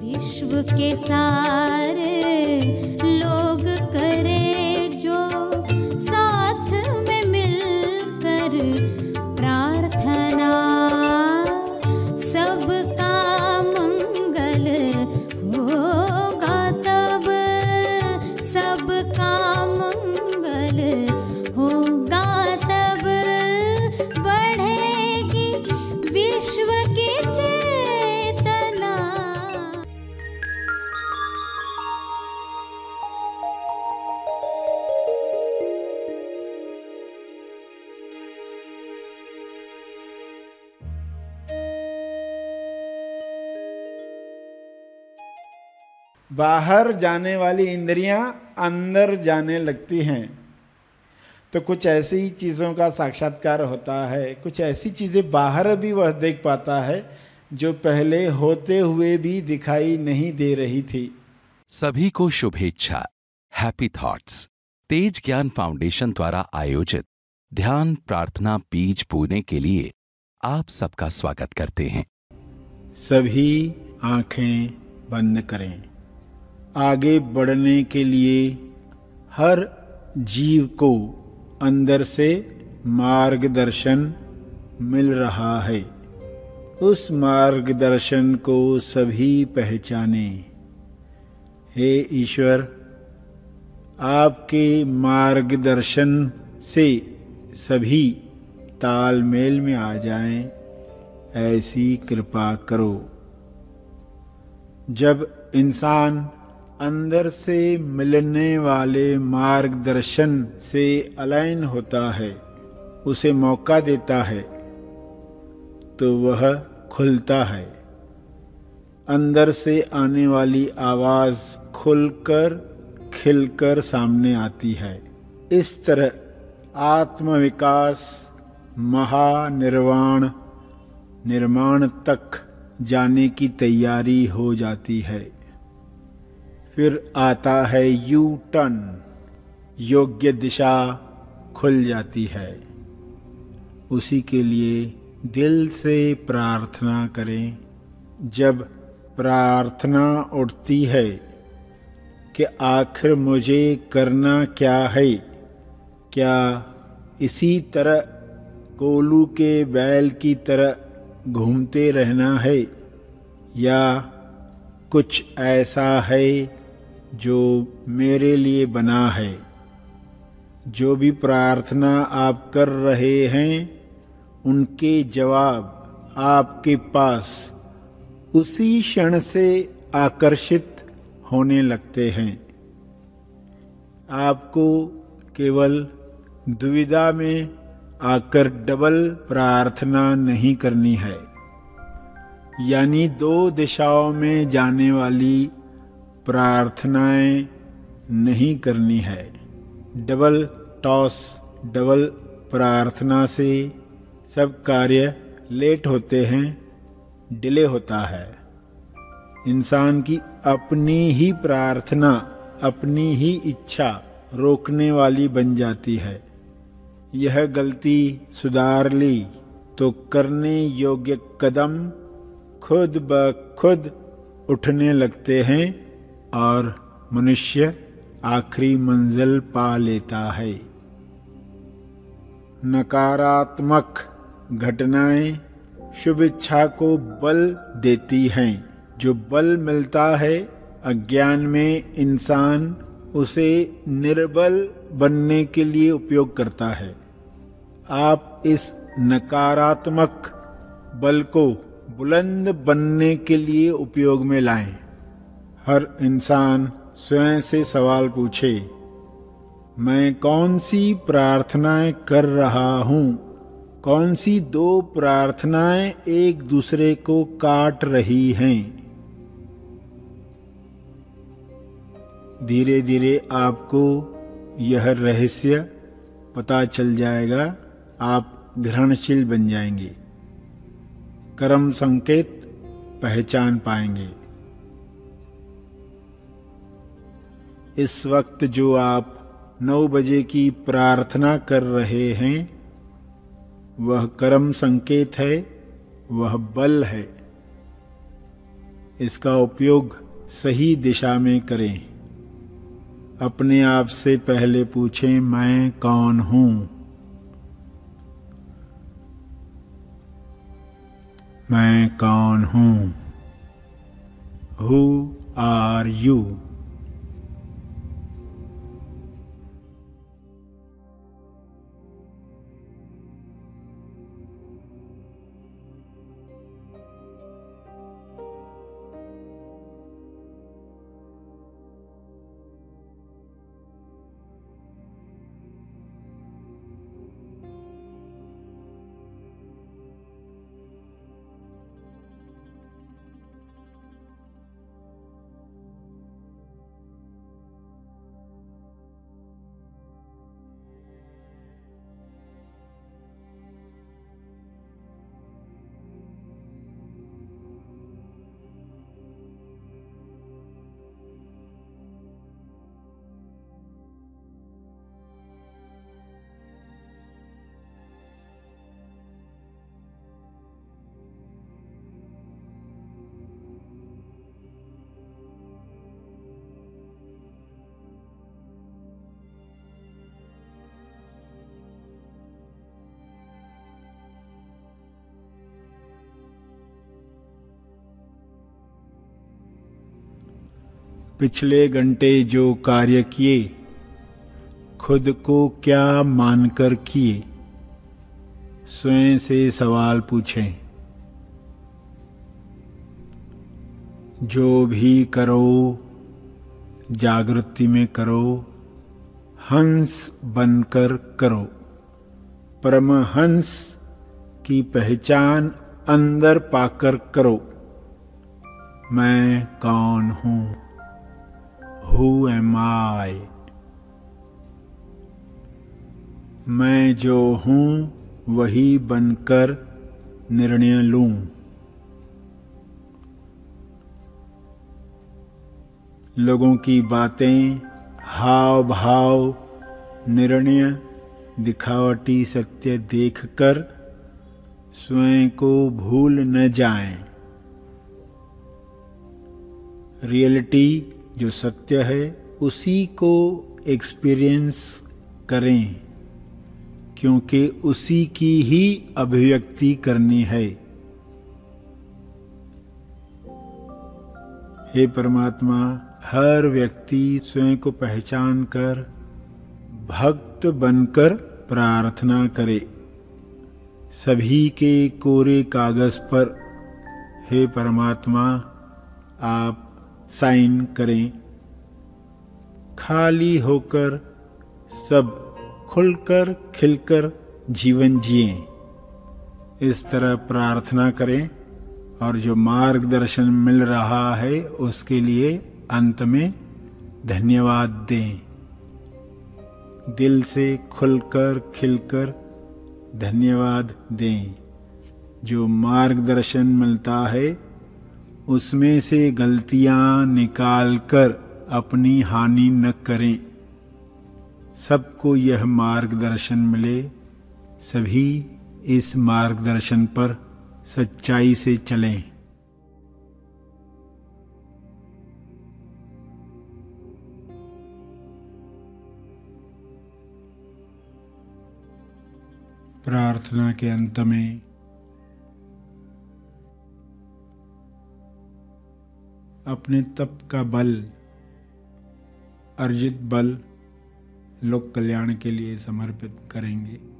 विश्व के सारे लोग करे जो साथ में मिलकर प्रार्थना, सबका मंगल होगा तब, सबका मंगल होगा तब, बढ़ेगी विश्व की चेतना। बाहर जाने वाली इंद्रियां अंदर जाने लगती हैं, तो कुछ ऐसी ही चीज़ों का साक्षात्कार होता है, कुछ ऐसी चीज़ें बाहर भी वह देख पाता है जो पहले होते हुए भी दिखाई नहीं दे रही थी। सभी को शुभेच्छा। हैप्पी थॉट्स तेज ज्ञान फाउंडेशन द्वारा आयोजित ध्यान प्रार्थना बीज बोने के लिए आप सबका स्वागत करते हैं। सभी आंखें बंद करें। आगे बढ़ने के लिए हर जीव को अंदर से मार्गदर्शन मिल रहा है। उस मार्गदर्शन को सभी पहचाने। हे ईश्वर, आपके मार्गदर्शन से सभी तालमेल में आ जाएं, ऐसी कृपा करो। जब इंसान अंदर से मिलने वाले मार्गदर्शन से अलाइन होता है, उसे मौका देता है, तो वह खुलता है। अंदर से आने वाली आवाज खुलकर खिलकर सामने आती है। इस तरह आत्मविकास महानिर्वाण निर्माण तक जाने की तैयारी हो जाती है। फिर आता है यू टर्न, योग्य दिशा खुल जाती है। उसी के लिए दिल से प्रार्थना करें। जब प्रार्थना उठती है कि आखिर मुझे करना क्या है, क्या इसी तरह कोलू के बैल की तरह घूमते रहना है, या कुछ ऐसा है जो मेरे लिए बना है। जो भी प्रार्थना आप कर रहे हैं, उनके जवाब आपके पास उसी क्षण से आकर्षित होने लगते हैं। आपको केवल दुविधा में आकर डबल प्रार्थना नहीं करनी है, यानी दो दिशाओं में जाने वाली प्रार्थनाएं नहीं करनी है। डबल टॉस, डबल प्रार्थना से सब कार्य लेट होते हैं, डिले होता है। इंसान की अपनी ही प्रार्थना, अपनी ही इच्छा रोकने वाली बन जाती है। यह गलती सुधार ली तो करने योग्य कदम खुद ब खुद उठने लगते हैं और मनुष्य आखिरी मंजिल पा लेता है। नकारात्मक घटनाएं शुभ इच्छा को बल देती हैं। जो बल मिलता है अज्ञान में, इंसान उसे निर्बल बनने के लिए उपयोग करता है। आप इस नकारात्मक बल को बुलंद बनने के लिए उपयोग में लाएं। हर इंसान स्वयं से सवाल पूछे, मैं कौन सी प्रार्थनाएं कर रहा हूं? कौन सी दो प्रार्थनाएं एक दूसरे को काट रही हैं? धीरे धीरे आपको यह रहस्य पता चल जाएगा। आप ग्रहणशील बन जाएंगे, कर्म संकेत पहचान पाएंगे। इस वक्त जो आप 9 बजे की प्रार्थना कर रहे हैं, वह कर्म संकेत है, वह बल है। इसका उपयोग सही दिशा में करें। अपने आप से पहले पूछें, मैं कौन हूं? मैं कौन हूं? Who are you? पिछले घंटे जो कार्य किए, खुद को क्या मानकर किए? स्वयं से सवाल पूछें। जो भी करो जागृति में करो, हंस बनकर करो। परमहंस की पहचान अंदर पाकर करो। मैं कौन हूं? Who am I? मैं जो हूं वही बनकर निर्णय लूं। लोगों की बातें, हाव भाव, निर्णय, दिखावटी सत्य देखकर स्वयं को भूल न जाएं। रियलिटी जो सत्य है उसी को एक्सपीरियंस करें, क्योंकि उसी की ही अभिव्यक्ति करनी है। हे परमात्मा, हर व्यक्ति स्वयं को पहचान कर भक्त बनकर प्रार्थना करे। सभी के कोरे कागज पर हे परमात्मा आप साइन करें। खाली होकर सब खुलकर खिलकर जीवन जिएं। इस तरह प्रार्थना करें और जो मार्गदर्शन मिल रहा है उसके लिए अंत में धन्यवाद दें। दिल से खुलकर खिलकर धन्यवाद दें। जो मार्गदर्शन मिलता है उसमें से गलतियां निकालकर अपनी हानि न करें। सबको यह मार्गदर्शन मिले, सभी इस मार्गदर्शन पर सच्चाई से चलें। प्रार्थना के अंत में अपने तप का बल, अर्जित बल लोक कल्याण के लिए समर्पित करेंगे।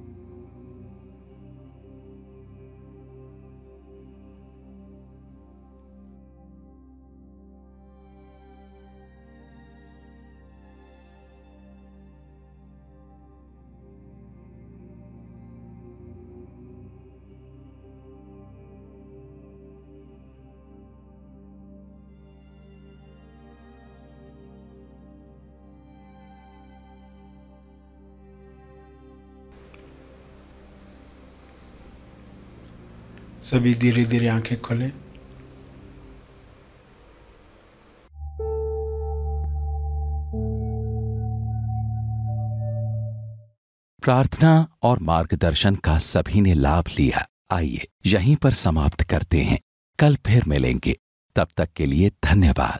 सभी धीरे धीरे आंखें खोलें। प्रार्थना और मार्गदर्शन का सभी ने लाभ लिया। आइए यहीं पर समाप्त करते हैं। कल फिर मिलेंगे। तब तक के लिए धन्यवाद।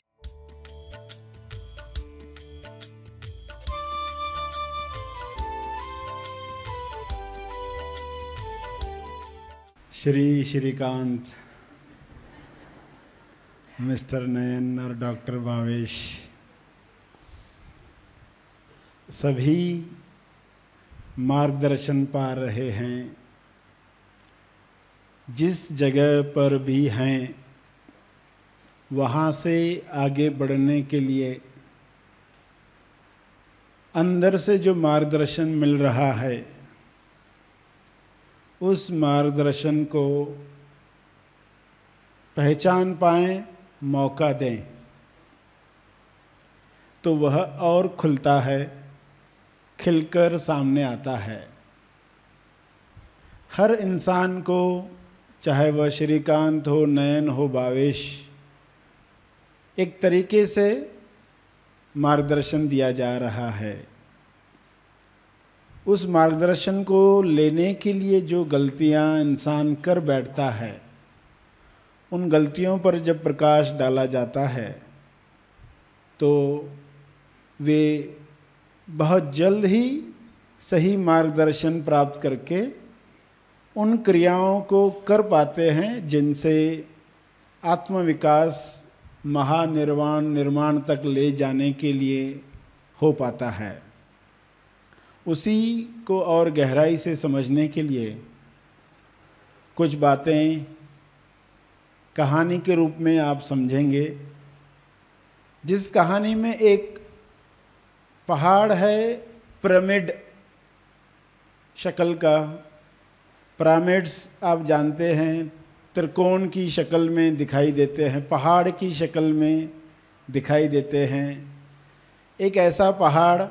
श्री श्रीकांत, मिस्टर नयन और डॉक्टर भावेश सभी मार्गदर्शन पा रहे हैं। जिस जगह पर भी हैं वहाँ से आगे बढ़ने के लिए अंदर से जो मार्गदर्शन मिल रहा है उस मार्गदर्शन को पहचान पाएं, मौका दें तो वह और खुलता है, खिलकर सामने आता है। हर इंसान को, चाहे वह श्रीकांत हो, नयन हो, भावेश, एक तरीके से मार्गदर्शन दिया जा रहा है। उस मार्गदर्शन को लेने के लिए जो गलतियां इंसान कर बैठता है, उन गलतियों पर जब प्रकाश डाला जाता है तो वे बहुत जल्द ही सही मार्गदर्शन प्राप्त करके उन क्रियाओं को कर पाते हैं जिनसे आत्मविकास, महानिर्वाण, निर्माण तक ले जाने के लिए हो पाता है। उसी को और गहराई से समझने के लिए कुछ बातें कहानी के रूप में आप समझेंगे। जिस कहानी में एक पहाड़ है पिरामिड शक्ल का। पिरामिड्स आप जानते हैं त्रिकोण की शक्ल में दिखाई देते हैं, पहाड़ की शक्ल में दिखाई देते हैं। एक ऐसा पहाड़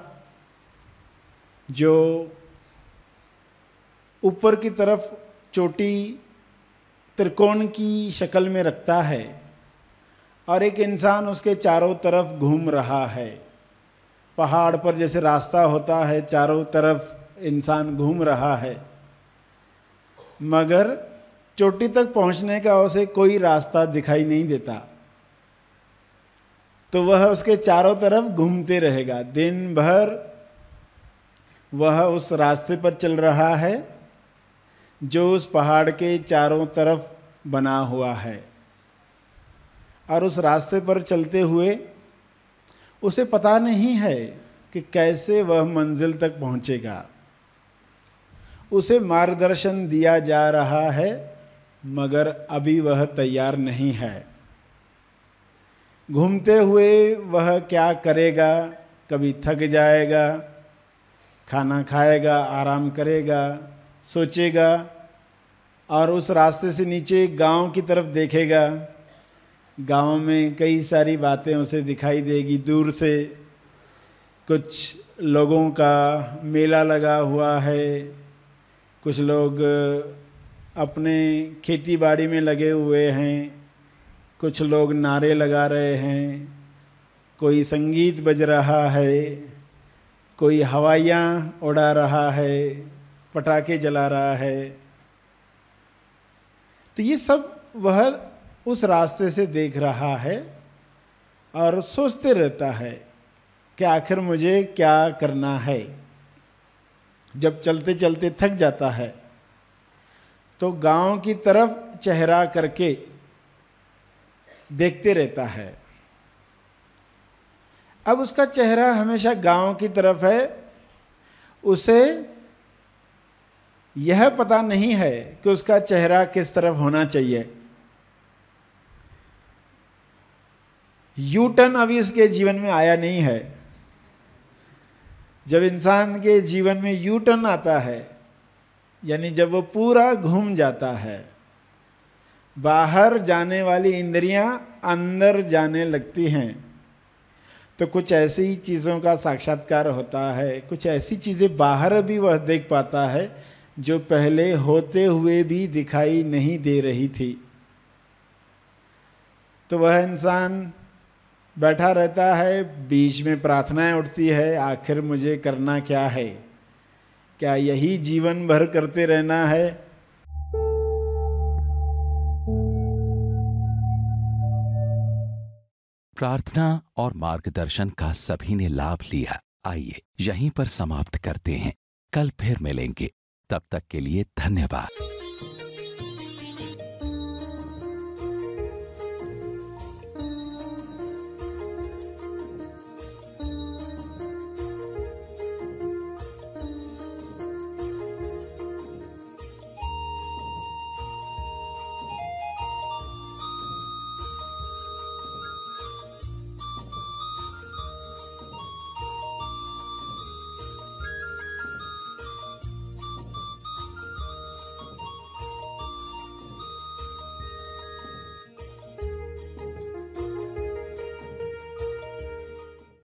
जो ऊपर की तरफ चोटी त्रिकोण की शक्ल में रखता है और एक इंसान उसके चारों तरफ घूम रहा है। पहाड़ पर जैसे रास्ता होता है, चारों तरफ इंसान घूम रहा है, मगर चोटी तक पहुंचने का उसे कोई रास्ता दिखाई नहीं देता, तो वह उसके चारों तरफ घूमते रहेगा। दिन भर वह उस रास्ते पर चल रहा है जो उस पहाड़ के चारों तरफ बना हुआ है, और उस रास्ते पर चलते हुए उसे पता नहीं है कि कैसे वह मंजिल तक पहुंचेगा। उसे मार्गदर्शन दिया जा रहा है मगर अभी वह तैयार नहीं है। घूमते हुए वह क्या करेगा, कभी थक जाएगा, खाना खाएगा, आराम करेगा, सोचेगा और उस रास्ते से नीचे गांव की तरफ देखेगा। गांव में कई सारी बातें उसे दिखाई देगी। दूर से कुछ लोगों का मेला लगा हुआ है, कुछ लोग अपने खेती बाड़ी में लगे हुए हैं, कुछ लोग नारे लगा रहे हैं, कोई संगीत बज रहा है, कोई हवाइयाँ उड़ा रहा है, पटाखे जला रहा है। तो ये सब वह उस रास्ते से देख रहा है और सोचते रहता है कि आखिर मुझे क्या करना है। जब चलते चलते थक जाता है तो गांव की तरफ चेहरा करके देखते रहता है। अब उसका चेहरा हमेशा गांव की तरफ है। उसे यह पता नहीं है कि उसका चेहरा किस तरफ होना चाहिए। यू टर्न अभी उसके जीवन में आया नहीं है। जब इंसान के जीवन में यू टर्न आता है, यानी जब वो पूरा घूम जाता है, बाहर जाने वाली इंद्रियां अंदर जाने लगती हैं, तो कुछ ऐसी चीज़ों का साक्षात्कार होता है, कुछ ऐसी चीज़ें बाहर भी वह देख पाता है जो पहले होते हुए भी दिखाई नहीं दे रही थी। तो वह इंसान बैठा रहता है, बीच में प्रार्थनाएं उठती है, आखिर मुझे करना क्या है? क्या यही जीवन भर करते रहना है? प्रार्थना और मार्गदर्शन का सभी ने लाभ लिया। आइए यहीं पर समाप्त करते हैं, कल फिर मिलेंगे। तब तक के लिए धन्यवाद।